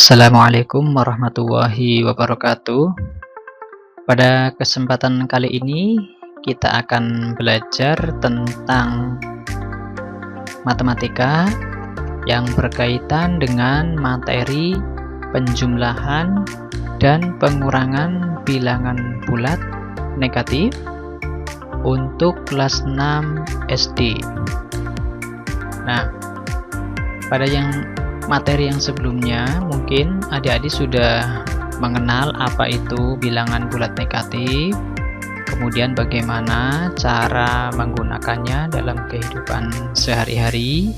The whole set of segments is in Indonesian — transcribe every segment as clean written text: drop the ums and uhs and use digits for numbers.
Assalamualaikum warahmatullahi wabarakatuh. Pada kesempatan kali ini kita akan belajar tentang matematika yang berkaitan dengan materi penjumlahan dan pengurangan bilangan bulat negatif untuk kelas 6 SD. Nah, pada materi yang sebelumnya mungkin adik-adik sudah mengenal apa itu bilangan bulat negatif, kemudian bagaimana cara menggunakannya dalam kehidupan sehari-hari.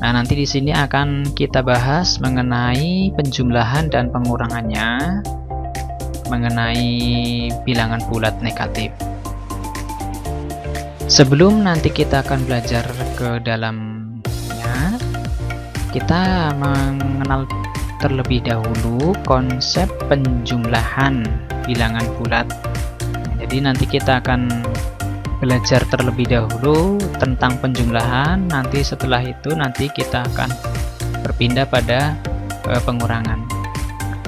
Nah, nanti di sini akan kita bahas mengenai penjumlahan dan pengurangannya, mengenai bilangan bulat negatif. Sebelum nanti kita akan belajar ke dalamnya, kita mengenal terlebih dahulu konsep penjumlahan bilangan bulat. Jadi nanti kita akan belajar terlebih dahulu tentang penjumlahan, nanti setelah itu nanti kita akan berpindah pada pengurangan.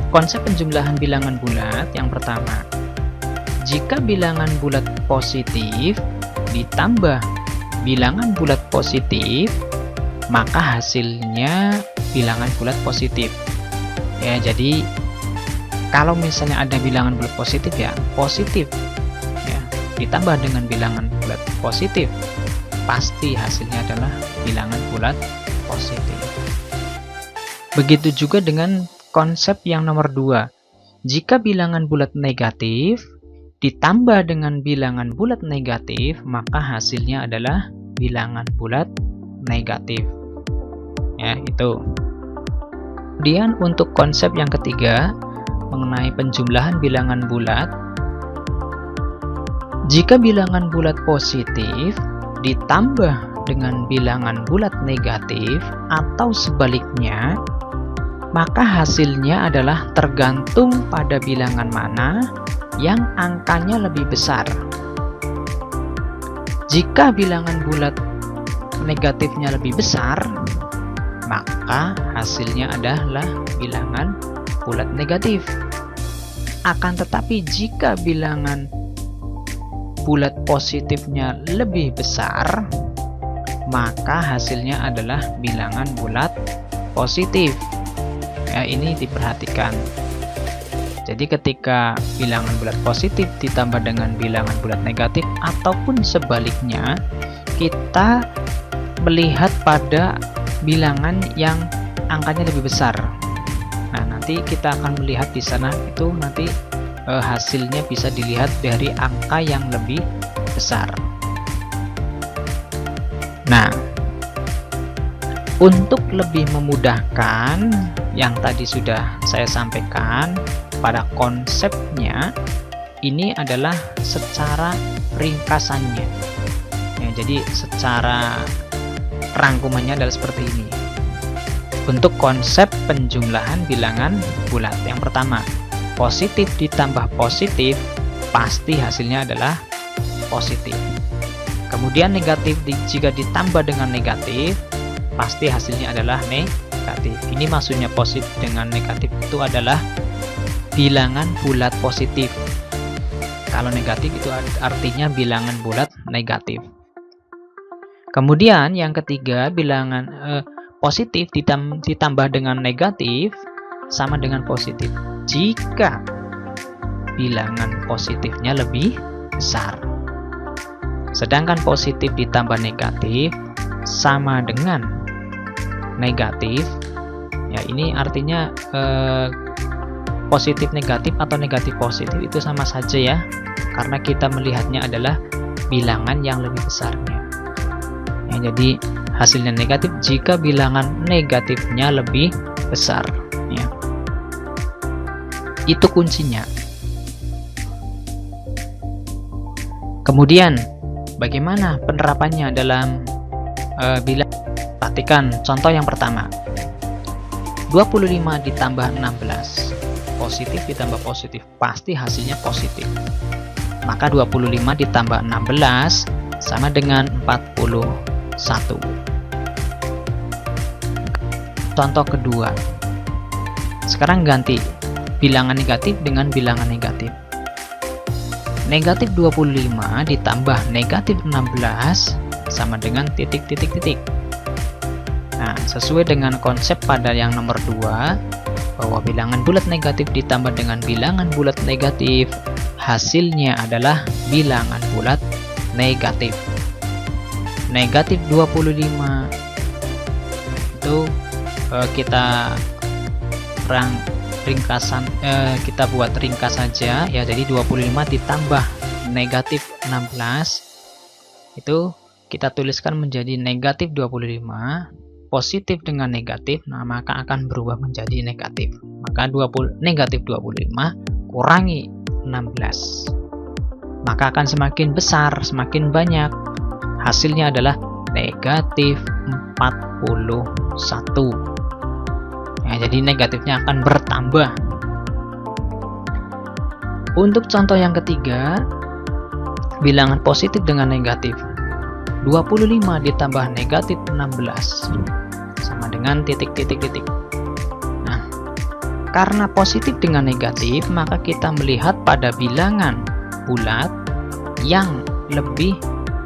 Konsep penjumlahan bilangan bulat yang pertama, jika bilangan bulat positif ditambah bilangan bulat positif, maka hasilnya bilangan bulat positif. Ya, jadi kalau misalnya ada bilangan bulat positif, ya positif ya, ditambah dengan bilangan bulat positif, pasti hasilnya adalah bilangan bulat positif. Begitu juga dengan konsep yang nomor 2. Jika bilangan bulat negatif ditambah dengan bilangan bulat negatif, maka hasilnya adalah bilangan bulat negatif. Ya, itu. Kemudian untuk konsep yang ketiga mengenai penjumlahan bilangan bulat, jika bilangan bulat positif ditambah dengan bilangan bulat negatif atau sebaliknya, maka hasilnya adalah tergantung pada bilangan mana yang angkanya lebih besar. Jika bilangan bulat negatifnya lebih besar, maka hasilnya adalah bilangan bulat negatif. Akan tetapi jika bilangan bulat positifnya lebih besar, maka hasilnya adalah bilangan bulat positif. Ya, ini diperhatikan. Jadi ketika bilangan bulat positif ditambah dengan bilangan bulat negatif ataupun sebaliknya, kita melihat pada bilangan yang angkanya lebih besar. Nah, nanti kita akan melihat di sana itu nanti hasilnya bisa dilihat dari angka yang lebih besar. Nah, untuk lebih memudahkan yang tadi sudah saya sampaikan pada konsepnya, ini adalah secara ringkasannya. Ya, jadi secara rangkumannya adalah seperti ini. Untuk konsep penjumlahan bilangan bulat, yang pertama, positif ditambah positif, pasti hasilnya adalah positif. Kemudian negatif jika ditambah dengan negatif, pasti hasilnya adalah negatif. Ini maksudnya positif dengan negatif itu adalah bilangan bulat positif. Kalau negatif itu artinya bilangan bulat negatif. Kemudian yang ketiga, bilangan positif ditambah dengan negatif sama dengan positif jika bilangan positifnya lebih besar. Sedangkan positif ditambah negatif sama dengan negatif. Ya, ini artinya positif negatif atau negatif positif itu sama saja ya, karena kita melihatnya adalah bilangan yang lebih besarnya. Ya, jadi hasilnya negatif jika bilangan negatifnya lebih besar. Ya. Itu kuncinya. Kemudian bagaimana penerapannya dalam bilangan? Perhatikan contoh yang pertama. 25 ditambah 16. Positif ditambah positif, pasti hasilnya positif. Maka 25 ditambah 16 sama dengan 41. Contoh kedua, Sekarang ganti bilangan negatif dengan bilangan negatif. Negatif 25 ditambah negatif 16 sama dengan titik. Nah, sesuai dengan konsep pada yang nomor 2, bahwa bilangan bulat negatif ditambah dengan bilangan bulat negatif, hasilnya adalah bilangan bulat negatif. Negatif 25 itu kita kita buat ringkas saja ya. Jadi 25 ditambah negatif 16 itu kita tuliskan menjadi negatif 25, positif dengan negatif, nah maka akan berubah menjadi negatif. Maka negatif 25 kurangi 16, maka akan semakin besar, semakin banyak. Hasilnya adalah negatif 41. Nah, jadi negatifnya akan bertambah. Untuk contoh yang ketiga, bilangan positif dengan negatif. 25 ditambah negatif 16 sama dengan titik. Nah, karena positif dengan negatif, maka kita melihat pada bilangan bulat yang lebih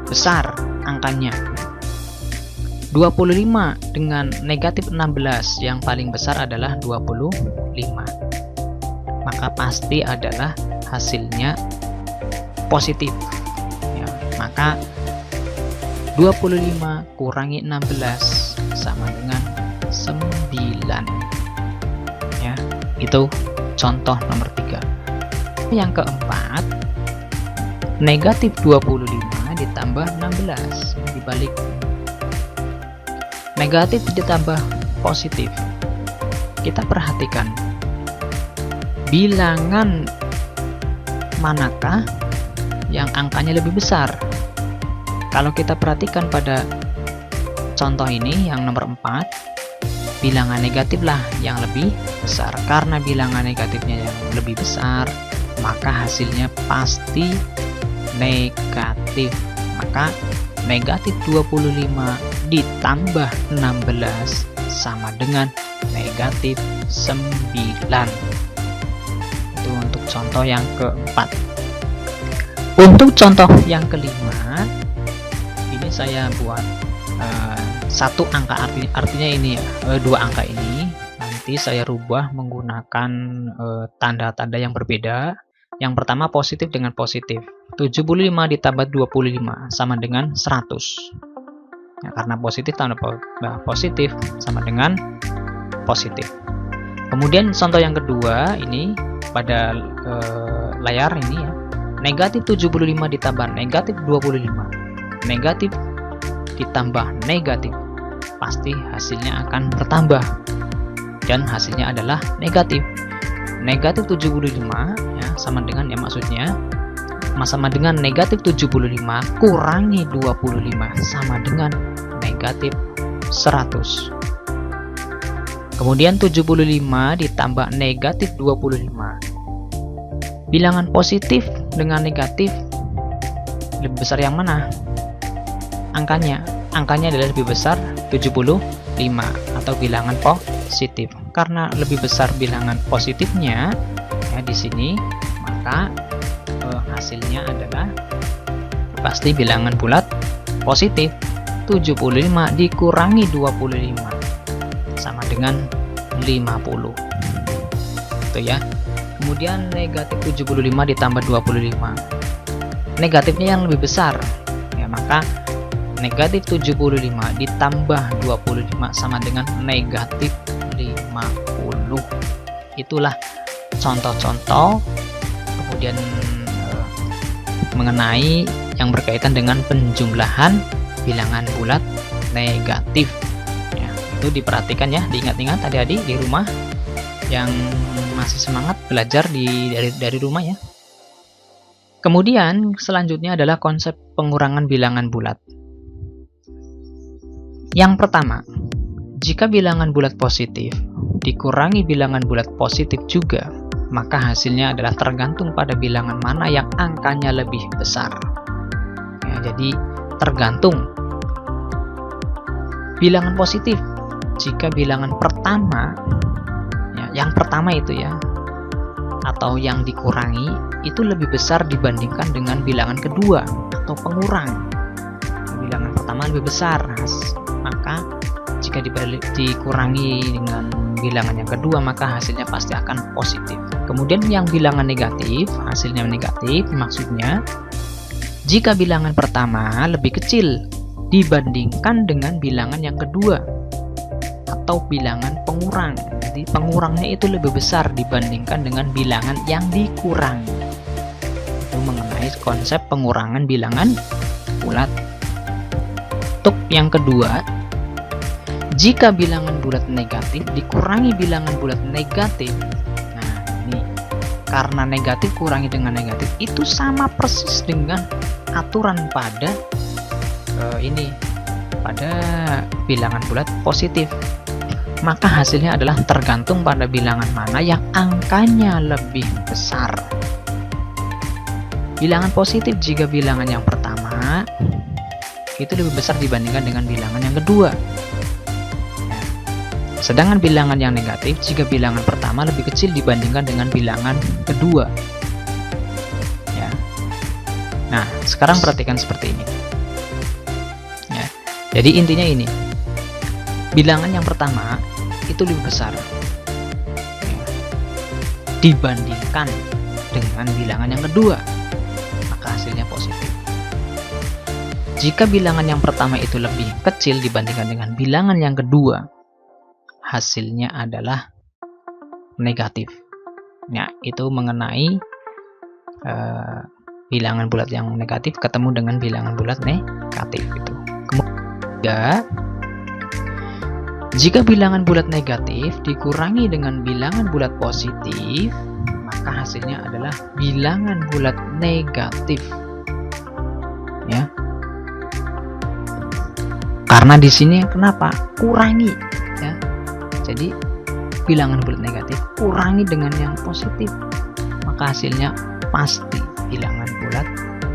besar angkanya. 25 dengan negatif 16 yang paling besar adalah 25, maka pasti adalah hasilnya positif ya. Maka 25 kurangi 16 sama dengan 9 ya. Itu contoh nomor 3. Yang keempat, negatif 25 ditambah 16 dibalik. Negatif ditambah positif. Kita perhatikan bilangan manakah yang angkanya lebih besar. Kalau kita perhatikan pada contoh ini yang nomor 4, bilangan negatif lah yang lebih besar. Karena bilangan negatifnya yang lebih besar, maka hasilnya pasti negatif. Maka negatif 25 ditambah 16 sama dengan negatif 9. Itu untuk contoh yang keempat. Untuk contoh yang kelima, ini saya buat satu angka, artinya ini ya, dua angka ini nanti saya rubah menggunakan tanda-tanda yang berbeda. Yang pertama positif dengan positif. 75 ditambah 25 sama dengan 100. Ya, karena positif tambah positif sama dengan positif. Kemudian contoh yang kedua ini pada layar ini ya. Negatif 75 ditambah negatif 25. Negatif ditambah negatif, pasti hasilnya akan bertambah. Dan hasilnya adalah negatif. Negatif 75 ya, sama dengan ya maksudnya sama dengan negatif 75 kurangi 25 sama dengan negatif 100. Kemudian 75 ditambah negatif 25. Bilangan positif dengan negatif lebih besar yang mana? Angkanya adalah lebih besar 75 atau bilangan positif. Karena lebih besar bilangan positifnya ya di sini, maka hasilnya adalah pasti bilangan bulat positif. 75 dikurangi 25 sama dengan 50. Itu ya. Kemudian negatif 75 ditambah 25. Negatifnya yang lebih besar. Ya, maka negatif 75 ditambah 25 sama dengan negatif 50. Itulah contoh-contoh kemudian mengenai yang berkaitan dengan penjumlahan bilangan bulat negatif ya. Itu diperhatikan ya, diingat-ingat adik-adik di rumah yang masih semangat belajar dari rumah ya. Kemudian selanjutnya adalah konsep pengurangan bilangan bulat. Yang pertama, jika bilangan bulat positif dikurangi bilangan bulat positif juga, maka hasilnya adalah tergantung pada bilangan mana yang angkanya lebih besar ya. Jadi tergantung bilangan positif jika bilangan pertama ya, yang pertama itu ya, atau yang dikurangi itu lebih besar dibandingkan dengan bilangan kedua atau pengurang. Bilangan pertama lebih besar, maka jika dikurangi dengan bilangan yang kedua maka hasilnya pasti akan positif. Kemudian yang bilangan negatif, hasilnya negatif, maksudnya jika bilangan pertama lebih kecil dibandingkan dengan bilangan yang kedua atau bilangan pengurang. Jadi pengurangnya itu lebih besar dibandingkan dengan bilangan yang dikurangi. Itu mengenai konsep pengurangan bilangan bulat. Untuk yang kedua, jika bilangan bulat negatif dikurangi bilangan bulat negatif, nah ini karena negatif kurangi dengan negatif itu sama persis dengan aturan pada pada bilangan bulat positif, maka hasilnya adalah tergantung pada bilangan mana yang angkanya lebih besar. Bilangan positif jika bilangan yang pertama itu lebih besar dibandingkan dengan bilangan yang kedua. Sedangkan bilangan yang negatif jika bilangan pertama lebih kecil dibandingkan dengan bilangan kedua. Ya. Nah, sekarang perhatikan seperti ini. Ya. Jadi intinya ini, bilangan yang pertama itu lebih besar ya, dibandingkan dengan bilangan yang kedua, maka hasilnya positif. Jika bilangan yang pertama itu lebih kecil dibandingkan dengan bilangan yang kedua, hasilnya adalah negatif. Nah, itu mengenai bilangan bulat yang negatif ketemu dengan bilangan bulat negatif itu. Kemudian, jika bilangan bulat negatif dikurangi dengan bilangan bulat positif, maka hasilnya adalah bilangan bulat negatif. Ya. Karena di sini kenapa? Kurangi ya. Jadi bilangan bulat negatif kurangi dengan yang positif, maka hasilnya pasti bilangan bulat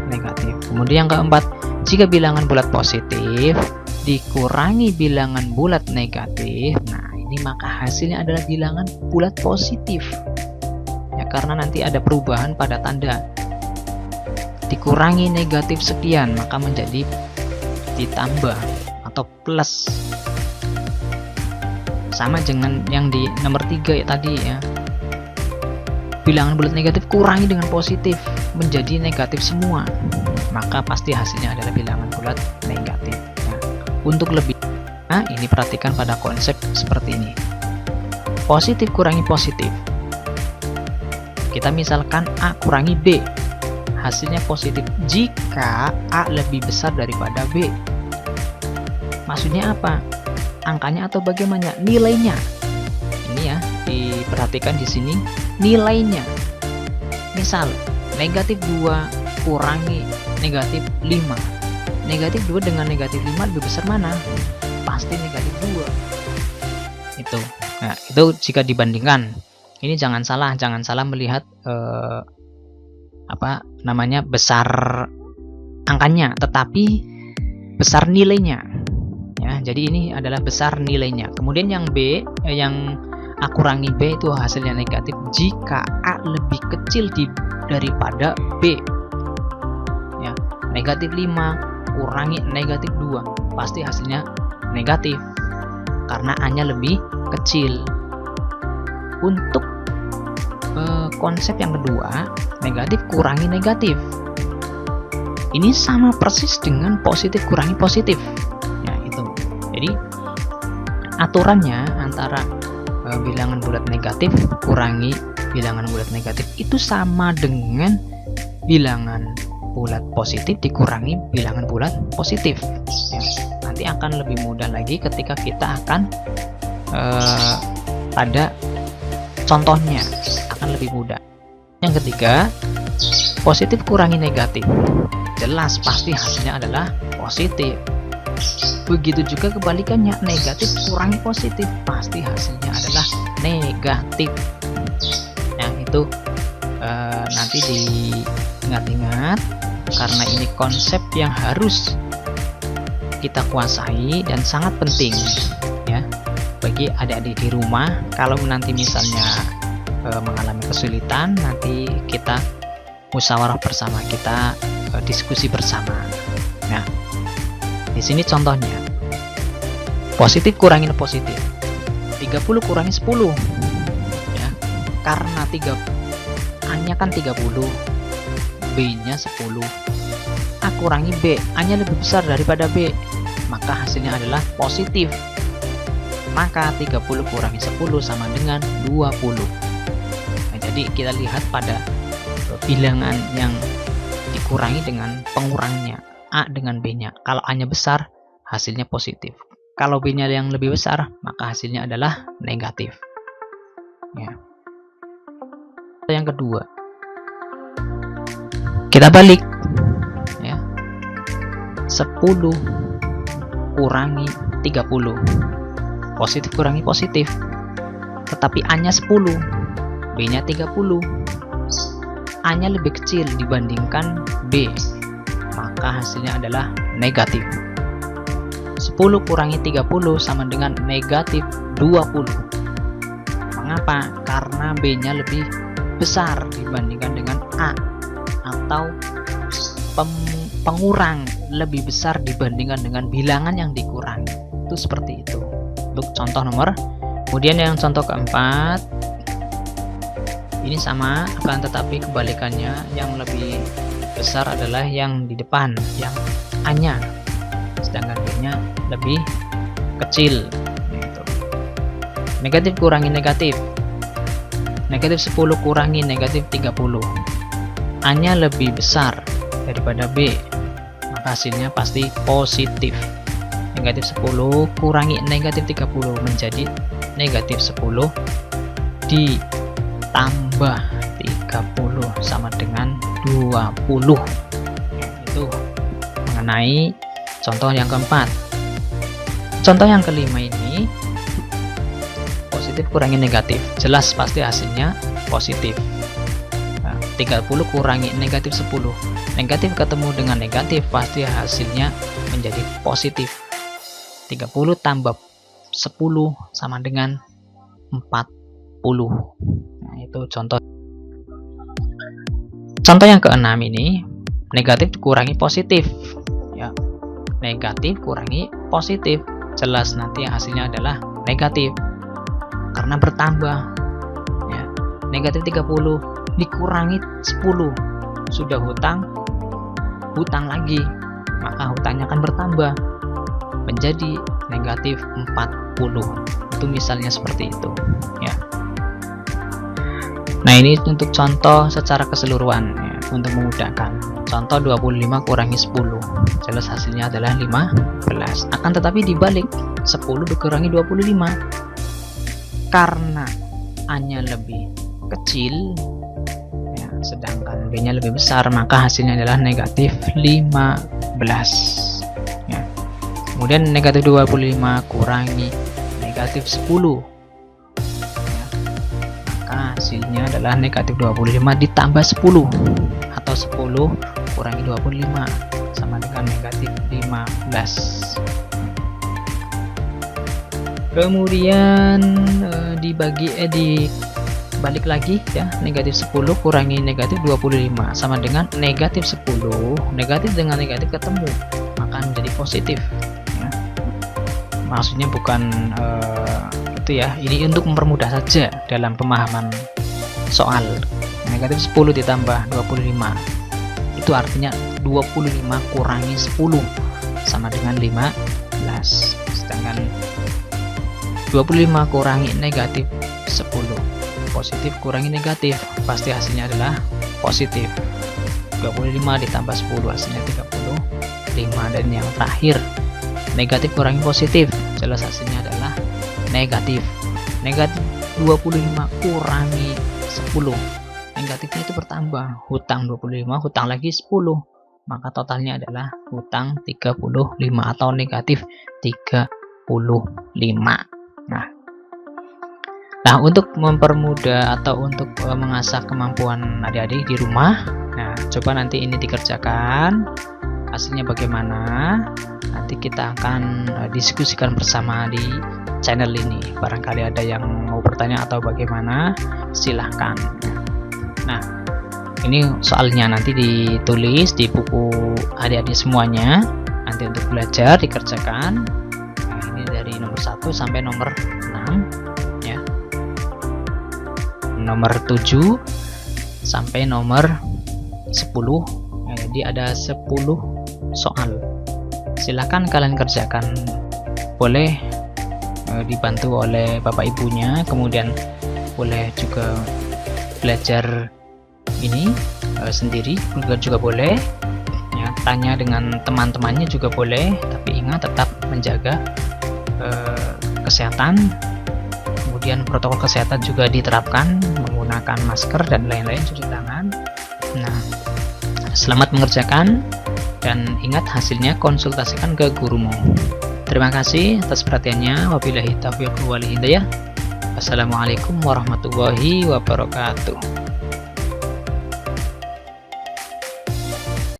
negatif. Kemudian yang keempat, jika bilangan bulat positif dikurangi bilangan bulat negatif, nah ini maka hasilnya adalah bilangan bulat positif. Ya, karena nanti ada perubahan pada tanda. Dikurangi negatif sekian, maka menjadi ditambah atau plus. Sama dengan yang di nomor 3 ya tadi ya. Bilangan bulat negatif kurangi dengan positif menjadi negatif semua, maka pasti hasilnya adalah bilangan bulat negatif. Nah, untuk lebih, nah ini perhatikan pada konsep seperti ini. Positif kurangi positif. Kita misalkan A kurangi B, hasilnya positif jika A lebih besar daripada B. Maksudnya apa? Angkanya atau bagaimana? Nilainya. Ini ya, diperhatikan di sini nilainya. Misal, negatif 2 kurangi negatif 5. Negatif 2 dengan negatif 5 lebih besar mana? Pasti negatif 2. Itu. Nah, itu jika dibandingkan. Ini jangan salah melihat besar angkanya, tetapi besar nilainya. Ya, jadi ini adalah besar nilainya. Kemudian yang B, yang A kurangi B itu hasilnya negatif jika A lebih kecil daripada B. Ya, negatif 5 kurangi negatif 2 pasti hasilnya negatif karena A-nya lebih kecil. Untuk konsep yang kedua, negatif kurangi negatif. Ini sama persis dengan positif kurangi positif. Ya, itu. Jadi aturannya antara bilangan bulat negatif kurangi bilangan bulat negatif itu sama dengan bilangan bulat positif dikurangi bilangan bulat positif. Ya, nanti akan lebih mudah lagi ketika kita akan pada contohnya akan lebih mudah. Yang ketiga, positif kurangi negatif. Jelas pasti hasilnya adalah positif. Begitu juga kebalikannya, negatif kurangi positif, pasti hasilnya adalah negatif. Nah, itu nanti diingat-ingat karena ini konsep yang harus kita kuasai dan sangat penting ya. bagi adik-adik di rumah. Kalau nanti misalnya mengalami kesulitan, nanti kita musyawarah bersama, kita diskusi bersama. Nah, di sini contohnya positif kurangin positif, 30 kurangi 10 ya, karena A nya kan 30, B nya 10, A kurangi B, A nya lebih besar daripada B, maka hasilnya adalah positif. Maka 30 kurangi 10 sama dengan 20. Nah, jadi kita lihat pada bilangan yang dikurangi dengan pengurangnya, A dengan B nya. Kalau A nya besar, hasilnya positif. Kalau B nya yang lebih besar, maka hasilnya adalah negatif. Ya. Yang kedua, kita balik ya. 10 kurangi 30, positif kurangi positif, tetapi A nya 10, B nya 30, A nya lebih kecil dibandingkan B, maka hasilnya adalah negatif. 10 kurangi 30 sama dengan negatif 20. Mengapa? Karena B nya lebih besar dibandingkan dengan A, atau pengurang lebih besar dibandingkan dengan bilangan yang dikurangi. Itu seperti itu untuk contoh nomor. Kemudian yang contoh keempat, ini sama, akan tetapi kebalikannya, yang lebih besar adalah yang di depan, yang A nya, sedangkan B nya lebih kecil. Negatif kurangi negatif, negatif 10 kurangi negatif 30, A nya lebih besar daripada B, maka hasilnya pasti positif. Negatif 10 kurangi negatif 30 menjadi negatif 10 ditambah 30 sama dengan 20. Itu mengenai contoh yang keempat. Contoh yang kelima ini positif kurangi negatif, jelas pasti hasilnya positif. 30 kurangi negatif 10, negatif ketemu dengan negatif, pasti hasilnya menjadi positif. 30 tambah 10 sama dengan 40. Nah, itu contoh. Contoh yang keenam ini, negatif kurangi positif ya. Negatif kurangi positif, jelas nanti hasilnya adalah negatif karena bertambah ya. Negatif 30 dikurangi 10, sudah hutang lagi, maka hutangnya akan bertambah menjadi negatif 40. Itu misalnya seperti itu ya. Nah, ini untuk contoh secara keseluruhan ya, untuk memudahkan. Contoh 25 kurangi 10, jelas hasilnya adalah 15. Akan tetapi dibalik, 10 dikurangi 25, karena A nya lebih kecil ya, sedangkan B nya lebih besar, maka hasilnya adalah negatif 15 ya. Kemudian negatif 25 kurangi negatif 10 ya, maka hasilnya adalah negatif 25 ditambah 10, atau 10 kurangi 25 sama dengan negatif 15. Kemudian dibalik lagi ya, negatif 10 kurangi negatif 25 sama dengan negatif 10, negatif dengan negatif ketemu maka menjadi positif ya. Maksudnya bukan itu ya, ini untuk mempermudah saja dalam pemahaman soal. Negatif 10 ditambah 25 itu artinya 25 kurangi 10 sama dengan 15, sedangkan 25 kurangi negatif 10, positif kurangi negatif, pasti hasilnya adalah positif. 25 ditambah 10 hasilnya 35. Dan yang terakhir, negatif kurangi positif, jelas hasilnya adalah negatif. Negatif 25 kurangi 10, negatifnya itu bertambah, hutang 25, hutang lagi 10, maka totalnya adalah hutang 35 atau negatif 35. Nah, untuk mempermudah atau untuk mengasah kemampuan adik-adik di rumah, nah coba nanti ini dikerjakan. hasilnya bagaimana, nanti kita akan diskusikan bersama di channel ini. Barangkali ada yang mau bertanya atau bagaimana, silahkan. Nah, ini soalnya nanti ditulis di buku adik-adik semuanya, nanti untuk belajar dikerjakan. Nah, ini dari nomor 1 sampai nomor 6 ya, nomor 7 sampai nomor 10. Nah, jadi ada 10 soal. Silahkan kalian kerjakan, boleh dibantu oleh bapak ibunya, kemudian boleh juga belajar ini sendiri juga boleh ya, tanya dengan teman-temannya juga boleh, tapi ingat tetap menjaga kesehatan, kemudian protokol kesehatan juga diterapkan, menggunakan masker dan lain-lain, cuci tangan. Nah, selamat mengerjakan dan ingat hasilnya konsultasikan ke gurumu. Terima kasih atas perhatiannya. Wabillahi taufiq wal hidayah. Wassalamualaikum warahmatullahi wabarakatuh.